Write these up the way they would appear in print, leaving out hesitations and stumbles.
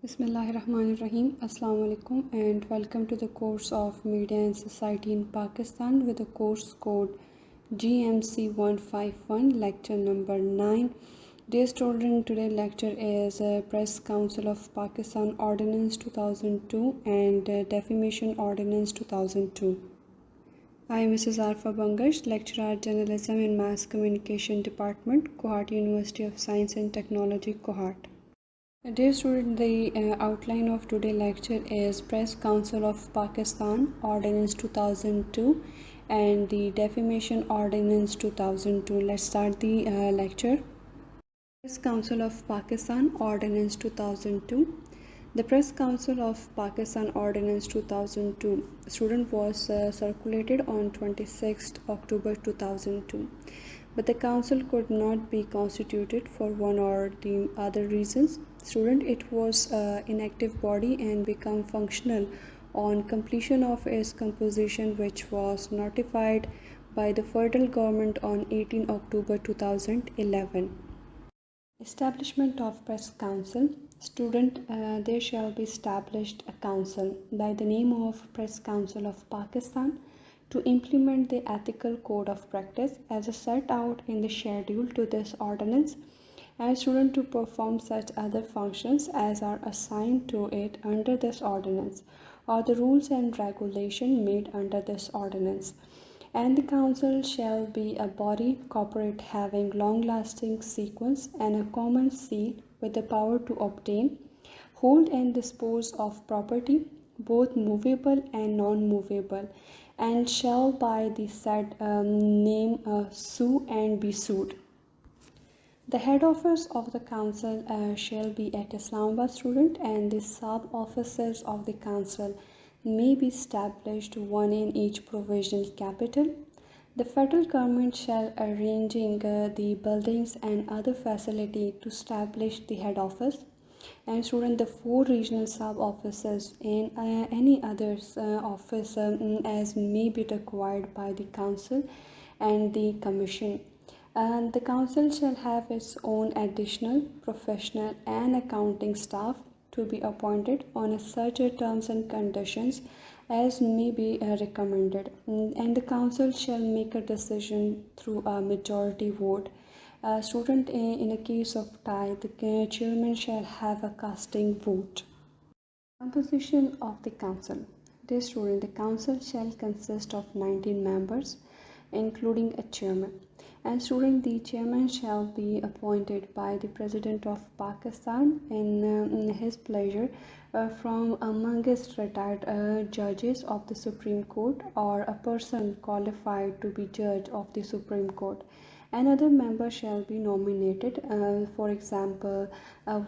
Bismillahirrahmanirrahim. Assalamu alaikum and welcome to the course of Media and Society in Pakistan with the course code GMC 151, lecture number 9. Dear student, today's lecture is Press Council of Pakistan Ordinance 2002 and Defamation Ordinance 2002. I am Mrs. Arfa Bangash, lecturer Journalism and Mass Communication Department, Kohat University of Science and Technology, Kohat. Dear student, the outline of today's lecture is Press Council of Pakistan Ordinance 2002 and the Defamation Ordinance 2002. Let's start the lecture. Press Council of Pakistan Ordinance 2002. The Press Council of Pakistan Ordinance 2002 student was circulated on 26th October 2002. But the council could not be constituted for one or the other reasons. Student, it was inactive body and become functional on completion of its composition, which was notified by the federal government on 18 October 2011. Establishment of Press Council. Student, there shall be established a council by the name of Press Council of Pakistan to implement the ethical code of practice as set out in the schedule to this ordinance, and student to perform such other functions as are assigned to it under this ordinance or the rules and regulation made under this ordinance. And the council shall be a body corporate having long-lasting sequence and a common seal with the power to obtain, hold and dispose of property, both movable and non-movable, and shall by the said name sue and be sued. The head office of the council shall be at Islamabad, student, and the sub offices of the council may be established one in each provincial capital. The federal government shall arranging the buildings and other facility to establish the head office, and student, the 4 regional sub offices and any others office as may be required by the council and the commission. And the council shall have its own additional professional and accounting staff to be appointed on such terms and conditions as may be recommended, and the council shall make a decision through a majority vote. Student, in a case of tie, the chairman shall have a casting vote. Composition of the council. Dear student, the council shall consist of 19 members including a chairman, and student, the chairman shall be appointed by the President of Pakistan in his pleasure from amongst retired judges of the Supreme Court or a person qualified to be judge of the Supreme Court. Another member shall be nominated, for example, a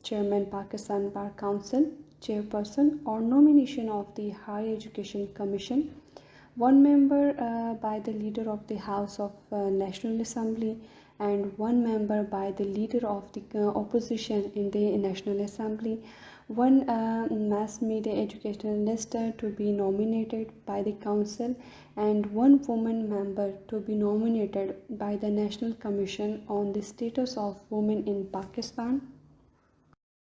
chairman Pakistan Bar Council, chairperson, or nomination of the Higher Education Commission. One member by the leader of the House of National Assembly, and one member by the leader of the opposition in the National Assembly. One mass media educationalist to be nominated by the council, and one woman member to be nominated by the National Commission on the Status of Women in Pakistan.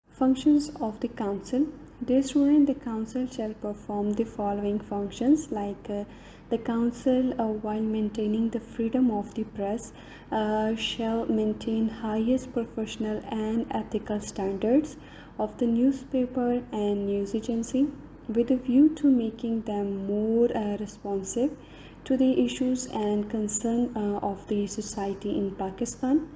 Functions of the council. Dear student, the council shall perform the following functions like the council while maintaining the freedom of the press shall maintain highest professional and ethical standards of the newspaper and news agency with a view to making them more responsive to the issues and concern of the society in Pakistan.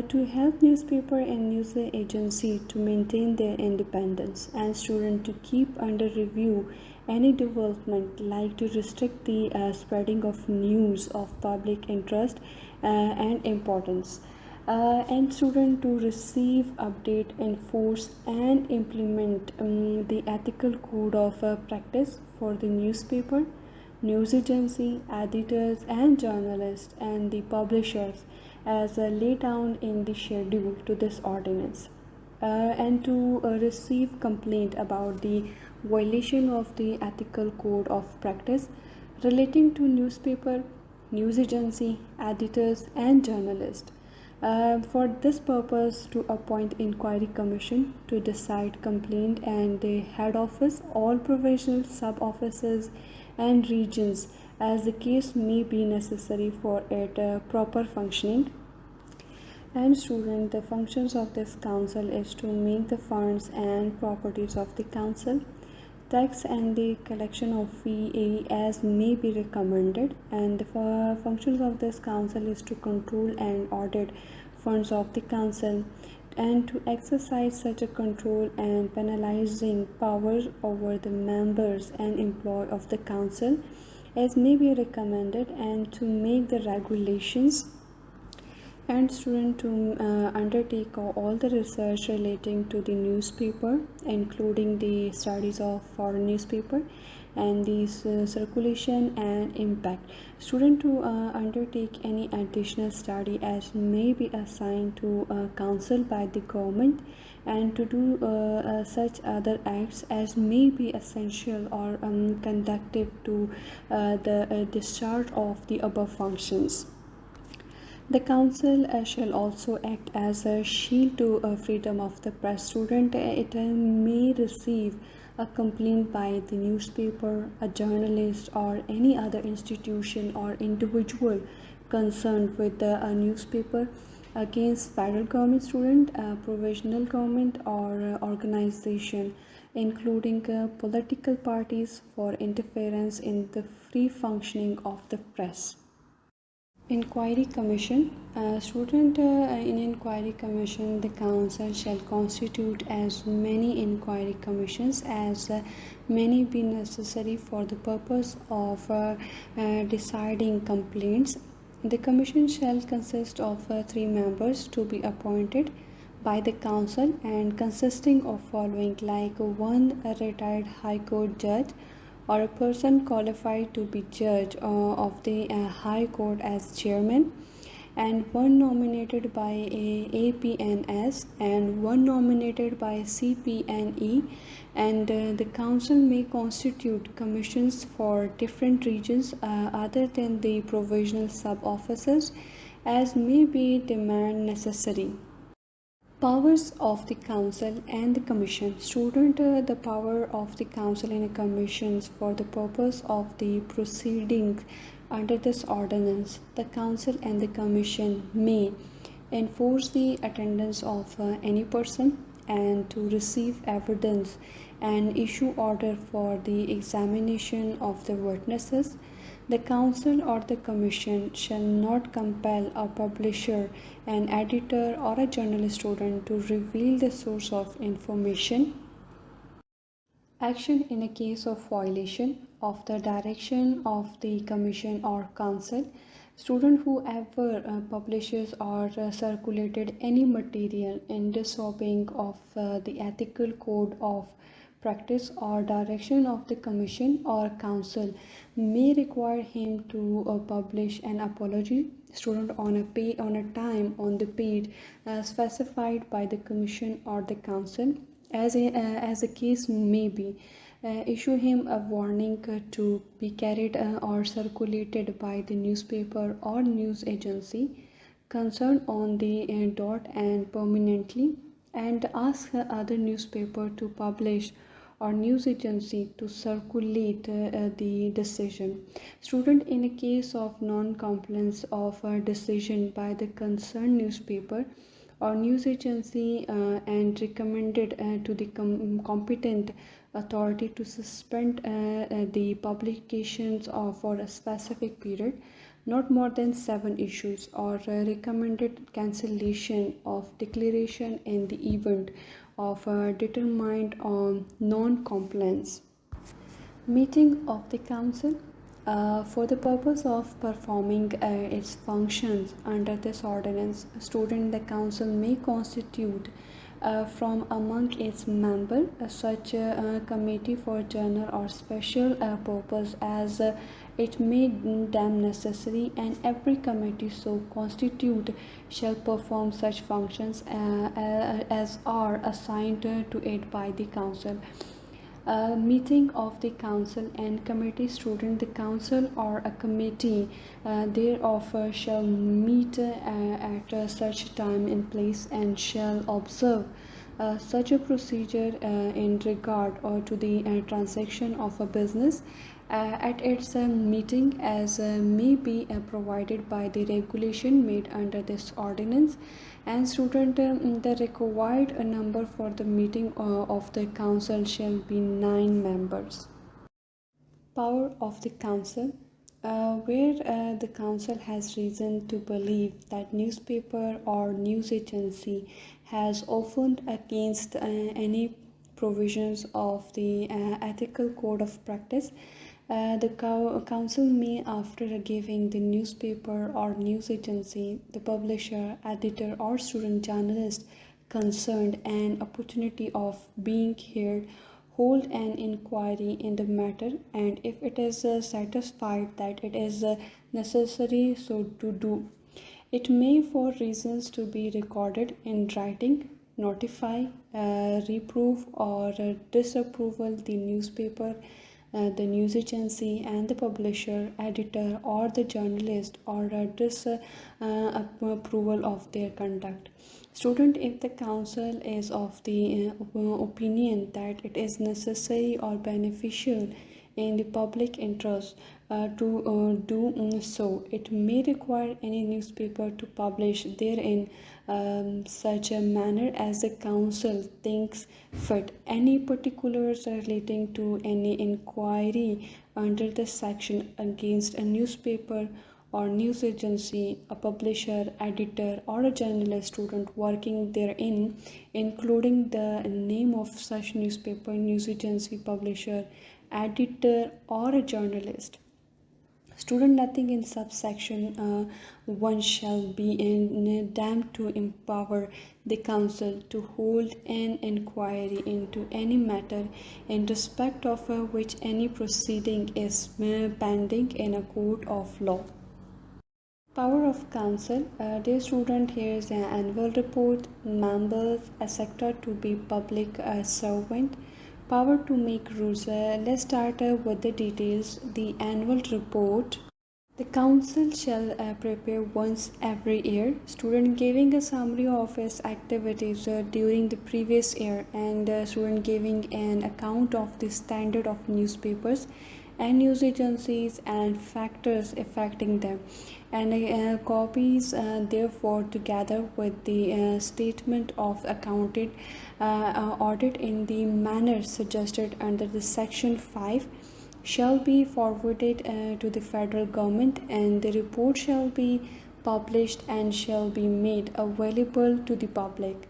To help newspaper and news agency to maintain their independence, and student to keep under review any development like to restrict the spreading of news of public interest and importance, and student to receive, update, enforce and implement the ethical code of practice for the newspaper, news agency, editors and journalists and the publishers as laid down in the schedule to this ordinance, and to receive complaint about the violation of the ethical code of practice relating to newspaper, news agency, editors and journalists, For this purpose, to appoint inquiry commission to decide complaint and the head office, all provincial sub-offices and regions as the case may be necessary for its proper functioning. And student, the functions of this council is to make the funds and properties of the council, tax and the collection of fee as may be recommended, and the functions of this council is to control and audit funds of the council and to exercise such a control and penalizing powers over the members and employee of the council as may be recommended, and to make the regulations and student to undertake all the research relating to the newspaper, including the studies of foreign newspaper and the circulation and impact. Student to undertake any additional study as may be assigned to council by the government, and to do such other acts as may be essential or conducive to the discharge of the above functions. The council shall also act as a shield to freedom of the press. Student, it may receive a complaint by the newspaper, a journalist, or any other institution or individual concerned with the newspaper against federal government, student, provisional government, or organization, including political parties, for interference in the free functioning of the press. Inquiry Commission. Student, in Inquiry Commission, the Council shall constitute as many inquiry commissions as many be necessary for the purpose of deciding complaints. The Commission shall consist of 3 members to be appointed by the Council and consisting of following, like one retired High Court judge or a person qualified to be judge of the High Court as chairman, and one nominated by APNS and one nominated by CPNE, and the council may constitute commissions for different regions other than the provisional sub-offices as may be deemed necessary. Powers of the council and the commission. Student, the power of the council and commissions for the purpose of the proceedings under this ordinance. The council and the commission may enforce the attendance of any person and to receive evidence and issue order for the examination of the witnesses. The council or the commission shall not compel a publisher, an editor, or a journalist student to reveal the source of information. Action in a case of violation of the direction of the commission or council. Student, whoever publishes or circulated any material in disobeying of the ethical code of practice or direction of the commission or council may require him to publish an apology, student, on a time on the paid specified by the commission or the council as a case may be. Issue him a warning to be carried or circulated by the newspaper or news agency concerned on the dot and permanently, and ask other newspaper to publish or news agency to circulate the decision. Student, in a case of non-compliance of a decision by the concerned newspaper or news agency and recommended to the competent authority to suspend the publications for a specific period, not more than 7 issues, or recommended cancellation of declaration in the event of determined on non-compliance. Meeting of the council. For the purpose of performing its functions under this ordinance, student, the council may constitute from among its members such a committee for general or special purpose as it may deem necessary, and every committee so constitute shall perform such functions as are assigned to it by the council. Meeting of the council and committee. Student, the council or a committee thereof shall meet at such time and place and shall observe such a procedure in regard or to the transaction of a business at its meeting as may be provided by the regulation made under this ordinance. And student, the required number for the meeting of the council shall be 9 members. Power of the council. Where the council has reason to believe that newspaper or news agency has offended against any provisions of the ethical code of practice, the council may, after giving the newspaper or news agency, the publisher, editor, or student journalist concerned an opportunity of being heard, hold an inquiry in the matter, and if it is satisfied that it is necessary so to do, it may, for reasons to be recorded in writing, notify, reprove, or disapproval the newspaper, the news agency, and the publisher, editor, or the journalist, or disapproval of their conduct. Student, if the council is of the opinion that it is necessary or beneficial in the public interest to do so, it may require any newspaper to publish therein such a manner as the council thinks fit any particulars relating to any inquiry under the section against a newspaper or news agency, a publisher, editor, or a journalist, student working therein, including the name of such newspaper, news agency, publisher, editor, or a journalist. Student, nothing in subsection 1 shall be damned to empower the council to hold an inquiry into any matter in respect of which any proceeding is pending in a court of law. Power of council. Dear student, here is an annual report. Members, etc. to be public servant. Power to make rules. Let's start with the details. The annual report. The council shall prepare once every year. Student, giving a summary of its activities during the previous year, and student giving an account of the standard of newspapers and news agencies and factors affecting them, and copies therefore together with the statement of accounted audit in the manner suggested under the section 5 shall be forwarded to the federal government, and the report shall be published and shall be made available to the public.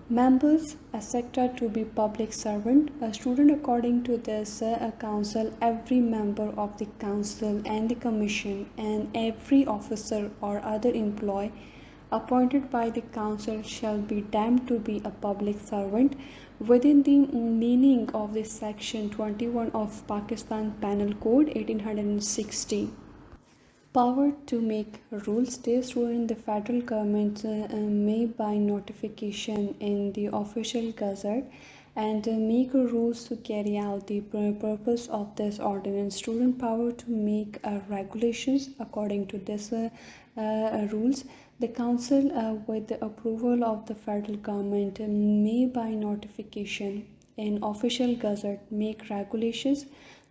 Members, etc. to be public servant. A student, according to this council, every member of the council and the commission and every officer or other employee appointed by the council shall be deemed to be a public servant within the meaning of the section 21 of Pakistan Penal Code 1860. Power to make rules. Dear student, the federal government may by notification in the official gazette and make rules to carry out the purpose of this ordinance. Student, power to make regulations according to this rules. The council with the approval of the federal government may by notification in official gazette make regulations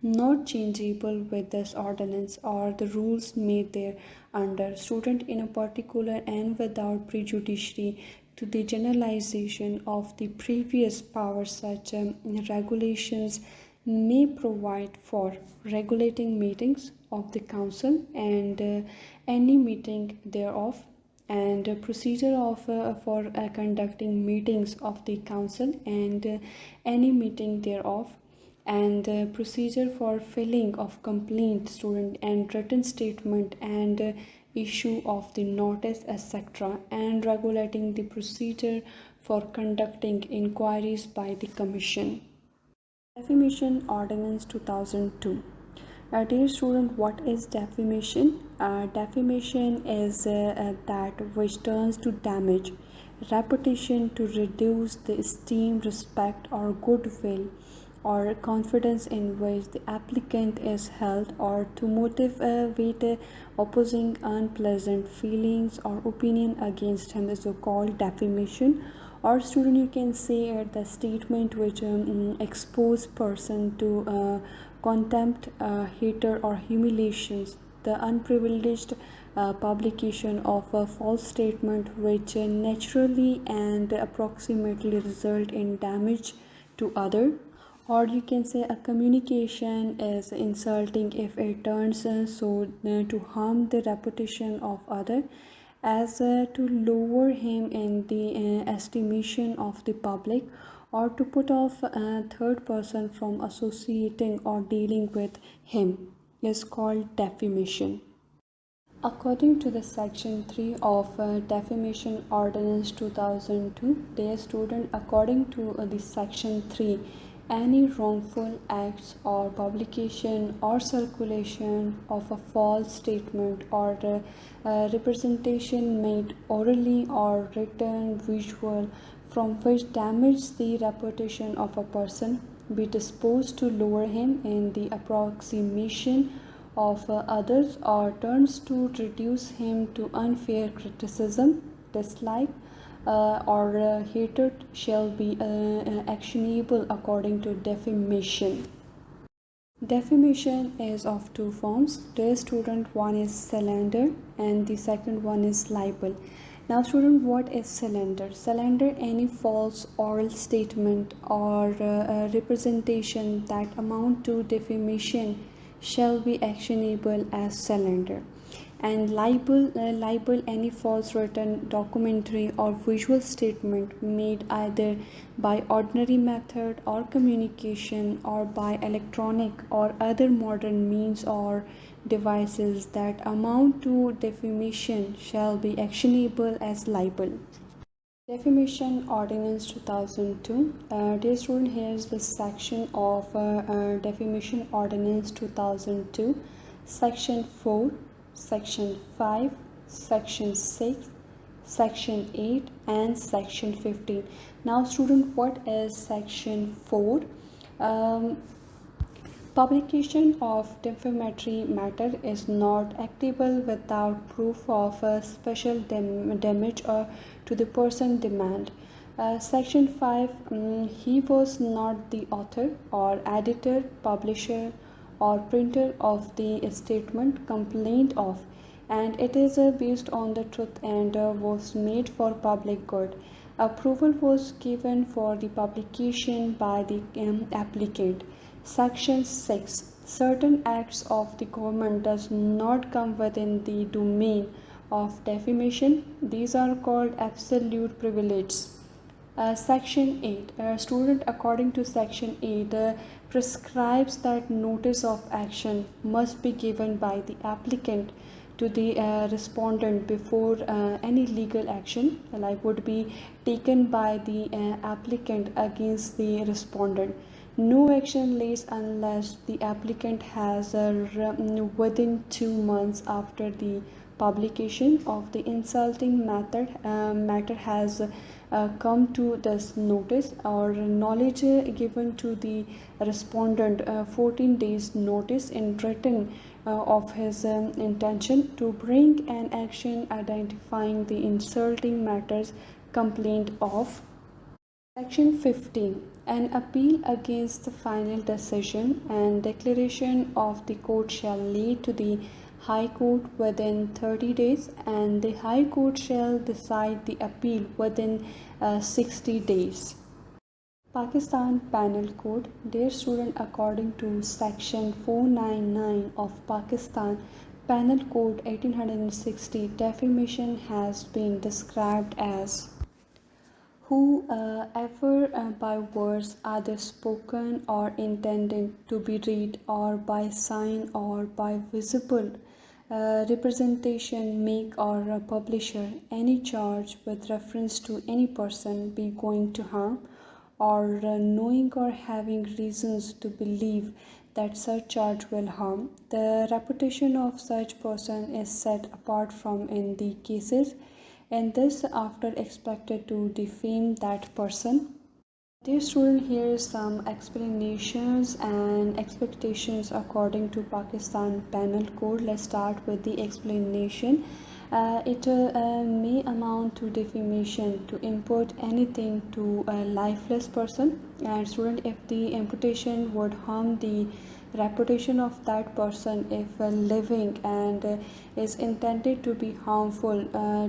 not changeable with this ordinance or the rules made there under. Student, in a particular and without prejudice to the generalization of the previous powers, such regulations may provide for regulating meetings of the council and any meeting thereof, and procedure of for conducting meetings of the council and any meeting thereof, and procedure for filling of complaint, student, and written statement and issue of the notice, etc., and regulating the procedure for conducting inquiries by the commission. Defamation Ordinance 2002. Dear student, what is defamation? Defamation is that which turns to damage reputation, to reduce the esteem, respect, or goodwill or confidence in which the applicant is held, or to motivate opposing unpleasant feelings or opinion against him is called defamation. Or student, you can say the statement which expose person to contempt, hatred or humiliations, the unprivileged publication of a false statement which naturally and approximately result in damage to other. Or you can say a communication is insulting if it turns to harm the reputation of other, as to lower him in the estimation of the public, or to put off a third person from associating or dealing with him is called defamation. According to the section 3 of Defamation Ordinance 2002, dear student, according to the section 3, any wrongful acts or publication or circulation of a false statement or representation made orally or written, visual, from which damage the reputation of a person, be disposed to lower him in the approximation of others, or turns to reduce him to unfair criticism, dislike, or hatred, shall be actionable according to defamation. Defamation is of two forms. Dear student, one is slander and the second one is libel. Now student, what is slander? Slander, any false oral statement or representation that amount to defamation shall be actionable as slander. And libel, any false written, documentary or visual statement made either by ordinary method or communication or by electronic or other modern means or devices that amount to defamation shall be actionable as libel. Defamation Ordinance 2002. Dear student, here is the section of Defamation Ordinance 2002, Section 4, Section 5, Section 6, Section 8 and Section 15. Now student, what is Section 4? Publication of defamatory matter is not actable without proof of a special damage to the person demand. Section 5, he was not the author or editor, publisher or printer of the statement complained of, and it is based on the truth and was made for public good. Approval was given for the publication by the applicant. Section 6. Certain acts of the government does not come within the domain of defamation. These are called absolute privileges. Section 8. Student, according to Section 8, prescribes that notice of action must be given by the applicant to the respondent before any legal action would be taken by the applicant against the respondent. No action lays unless the applicant has within 2 months after the publication of the insulting matter has come to this notice, or knowledge given to the respondent 14 days notice in written of his intention to bring an action identifying the insulting matters complained of. Section 15. An appeal against the final decision and declaration of the court shall lead to the High Court within 30 days, and the High Court shall decide the appeal within 60 days. Pakistan Penal Code. Dear student, according to Section 499 of Pakistan Penal Code 1860, defamation has been described as whoever by words either spoken or intended to be read, or by sign or by visible representation make or publisher any charge with reference to any person be going to harm, or knowing or having reasons to believe that such charge will harm the reputation of such person is set apart from in the cases, and this after expected to defame that person. Dear student, here is some explanations and expectations according to Pakistan Penal Code. Let's start with the explanation. It may amount to defamation to impute anything to a lifeless person. And student, if the imputation would harm the reputation of that person if living and is intended to be harmful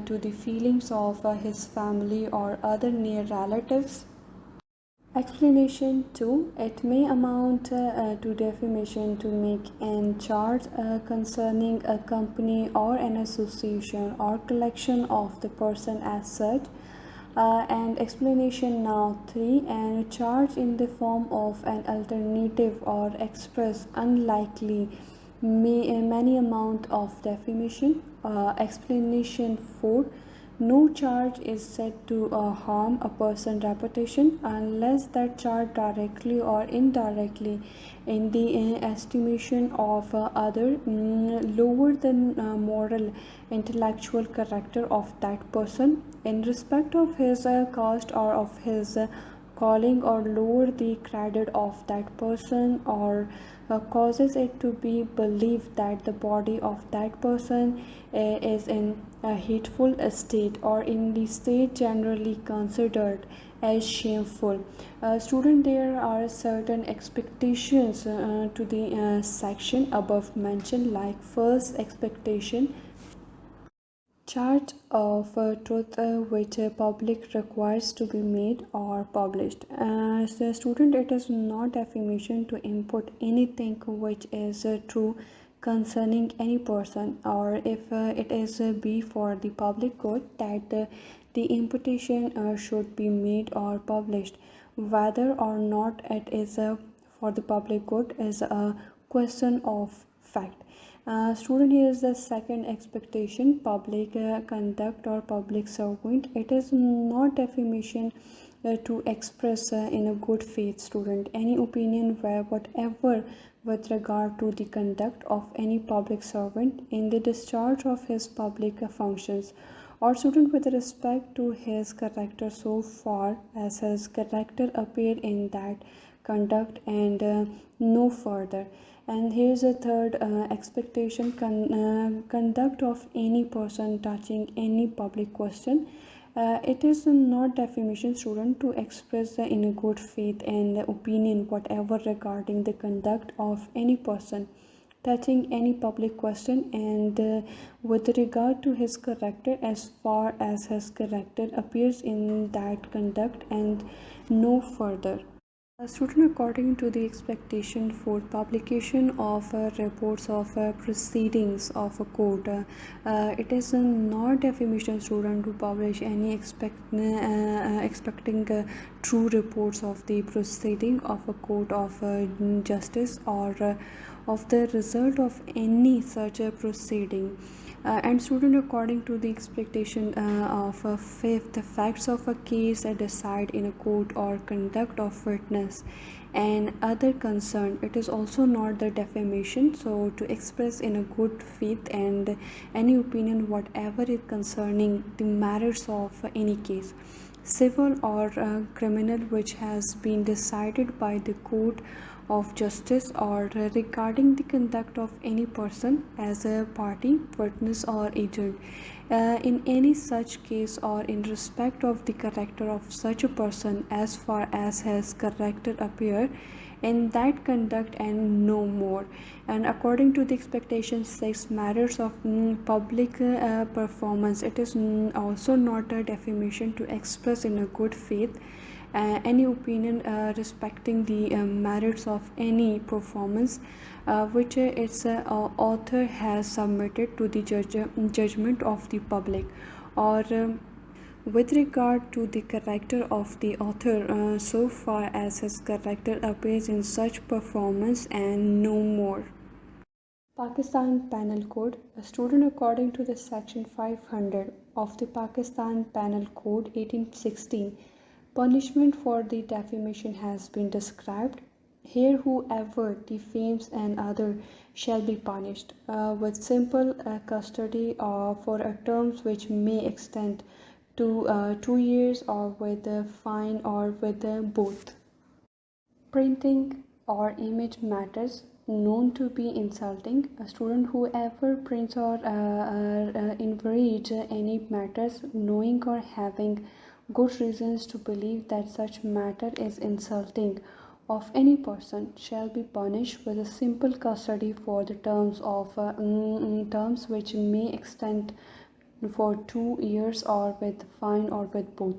to the feelings of his family or other near relatives. Explanation 2. It may amount to defamation to make an charge concerning a company or an association or collection of the person as such. And explanation now 3. And charge in the form of an alternative or express unlikely many amount of defamation. Explanation 4. No charge is said to harm a person's reputation unless that charge directly or indirectly, in the estimation of other, lower the moral, intellectual character of that person in respect of his caste or of his calling, or lower the credit of that person, or causes it to be believed that the body of that person is in a hateful state, or in the state generally considered as shameful. Student, there are certain expectations to the section above mentioned, like first expectation, charge of truth which public requires to be made or published. As a student, it is not defamation to impute anything which is true concerning any person, or if it is be for the public good, that the imputation should be made or published. Whether or not it is for the public good is a question of fact. Student, here is the second expectation, public conduct or public servant. It is not defamation to express in a good faith, student, any opinion where whatever with regard to the conduct of any public servant in the discharge of his public functions, or student, with respect to his character so far as his character appear in that conduct, and no further. And here's a third expectation, conduct of any person touching any public question. It is not defamation, student, to express in a good faith and opinion whatever regarding the conduct of any person touching any public question, and with regard to his character as far as his character appears in that conduct, and no further. Student, according to the expectation for publication of reports of proceedings of a court, it is not defamation, student, to publish any expecting true reports of the proceeding of a court of justice, or of the result of any such a proceeding. And student, according to the expectation of a fifth, the facts of a case decide in a court, or conduct of witness and other concern, it is also not the defamation. So to express in a good faith and any opinion whatever is concerning the matters of any case, civil or criminal, which has been decided by the court of justice, or regarding the conduct of any person as a party, witness or agent, in any such case, or in respect of the character of such a person as far as his character appear in that conduct, and no more. And according to the expectation 6, matters of public performance, it is also not a defamation to express in a good faith any opinion respecting the merits of any performance which its author has submitted to the judgment of the public, or with regard to the character of the author so far as his character appears in such performance, and no more. Pakistan Penal Code. A student, according to the section 500 of the Pakistan Penal Code 1816, punishment for the defamation has been described. Here, whoever defames another shall be punished with simple custody for terms which may extend to 2 years, or with a fine, or with both. Printing or image matters known to be insulting. A student who ever prints or enrage any matters, knowing or having good reasons to believe that such matter is insulting of any person, shall be punished with a simple custody for the terms which may extend for 2 years, or with fine, or with both.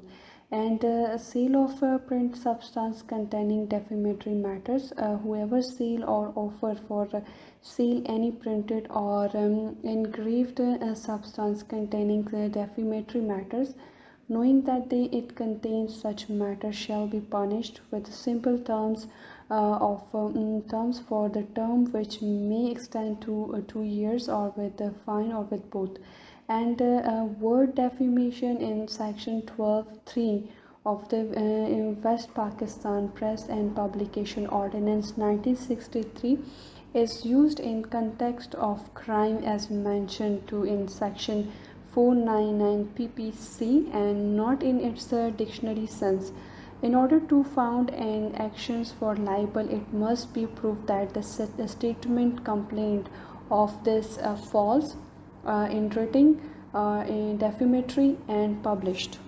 And sale of print substance containing defamatory matters. Whoever sell or offer for sale any printed or engraved substance containing defamatory matters, knowing that it contains such matter, shall be punished with simple terms for the term which may extend to 2 years, or with a fine, or with both. And word defamation in section 12(3) of the West Pakistan Press and Publication Ordinance 1963 is used in context of crime as mentioned to in section 499 ppc, and not in its dictionary sense. In order to found an actions for libel, it must be proved that the statement complained of this false, in writing, in defamatory, and published.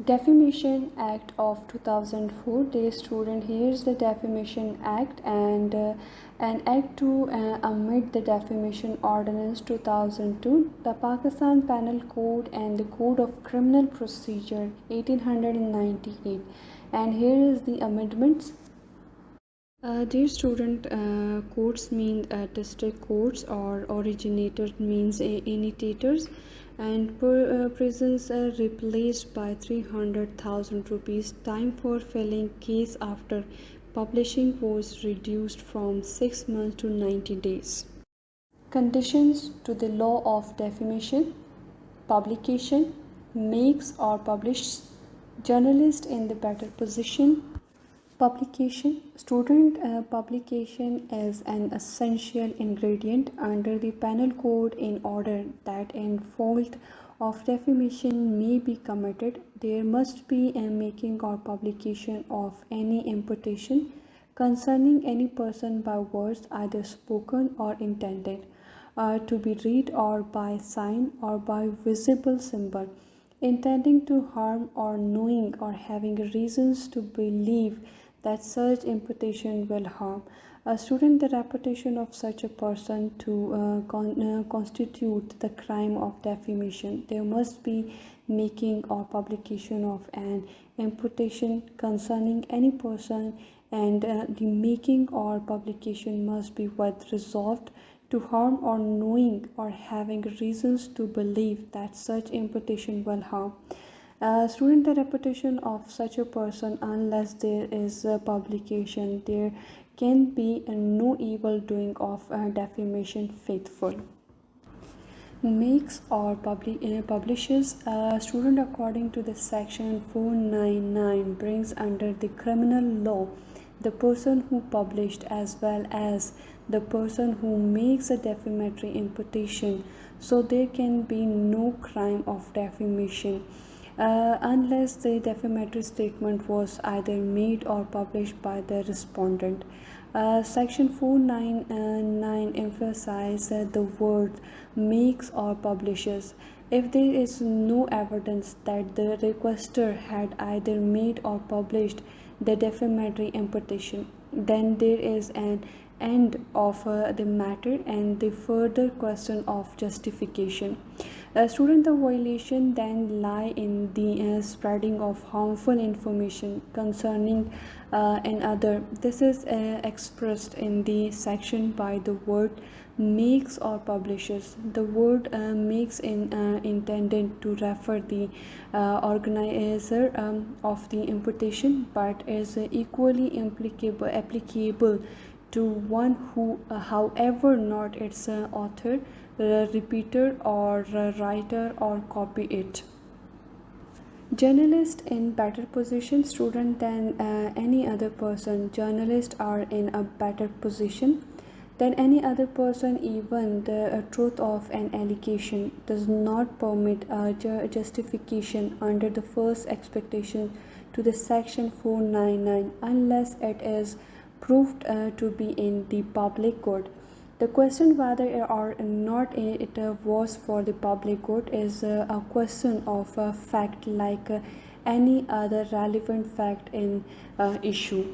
Defamation Act of 2004. Dear student, here's the Defamation Act, and an act to amend the Defamation Ordinance 2002, the Pakistan Penal Code, and the Code of Criminal Procedure 1898. And here is the amendments. Dear student, courts mean district courts, or originators means initiators, and prisons replaced by 300,000 rupees. Time for filing case after publishing was reduced from 6 months to 90 days. Conditions to the law of defamation: publication, makes or publishes journalist in the better position. Publication. Student, publication is an essential ingredient under the penal code. In order that in fault of defamation may be committed, there must be a making or publication of any imputation concerning any person by words either spoken or intended to be read, or by sign, or by visible symbol, intending to harm, or knowing or having reasons to believe that such imputation will harm a student. The reputation of such a person to constitute the crime of defamation, there must be making or publication of an imputation concerning any person, and the making or publication must be with resolved to harm, or knowing or having reasons to believe that such imputation will harm. Student, the reputation of such a person, unless there is a publication, there can be no evil doing of defamation faithful. Makes or publishes. Student, according to the section 499, brings under the criminal law the person who published, as well as the person who makes a defamatory imputation. So there can be no crime of defamation unless the defamatory statement was either made or published by the respondent. Section 499 emphasizes the word makes or publishes. If there is no evidence that the requester had either made or published the defamatory imputation, then there is an end of the matter and the further question of justification. Student, the violation then lie in the spreading of harmful information concerning another. This is expressed in the section by the word makes or publishes. The word makes intended to refer the organizer of the imputation, but is equally applicable to one who, however, not its author, repeater, or writer, or copy it. Journalist in better position. Student, than any other person, journalists are in a better position. than any other person. Even the truth of an allegation does not permit a justification under the first expectation to the section 499 unless it is proved to be in the public good. The question whether or not it was for the public good is a question of fact, like any other relevant fact in issue.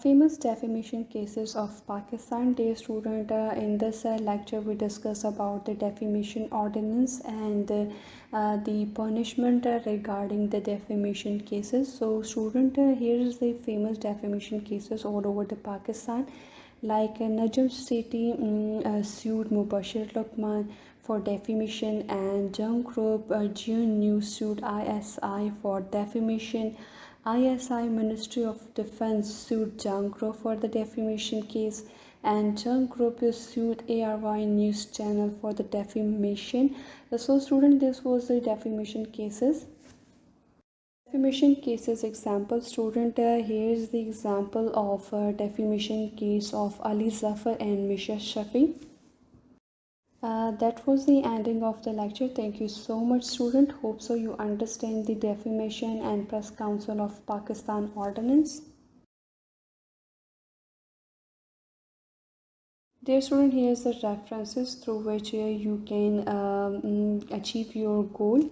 Famous defamation cases of Pakistan. Dear student, in this lecture we discuss about the defamation ordinance and the punishment regarding the defamation cases. So student, here is the famous defamation cases all over the Pakistan, like Najm City sued Mubashir Luqman for defamation, and Junk Group June News sued ISI for defamation. ISI Ministry of Defense sued Junk Group for the defamation case, and Junk Group sued ARY News Channel for the defamation. So student, this was the defamation cases. Defamation cases example. Student, here is the example of defamation case of Ali Zafar and Misha Shafi. That was the ending of the lecture. Thank you so much student. Hope so you understand the Defamation and Press Council of Pakistan Ordinance. Dear student, here is the references through which you can achieve your goal.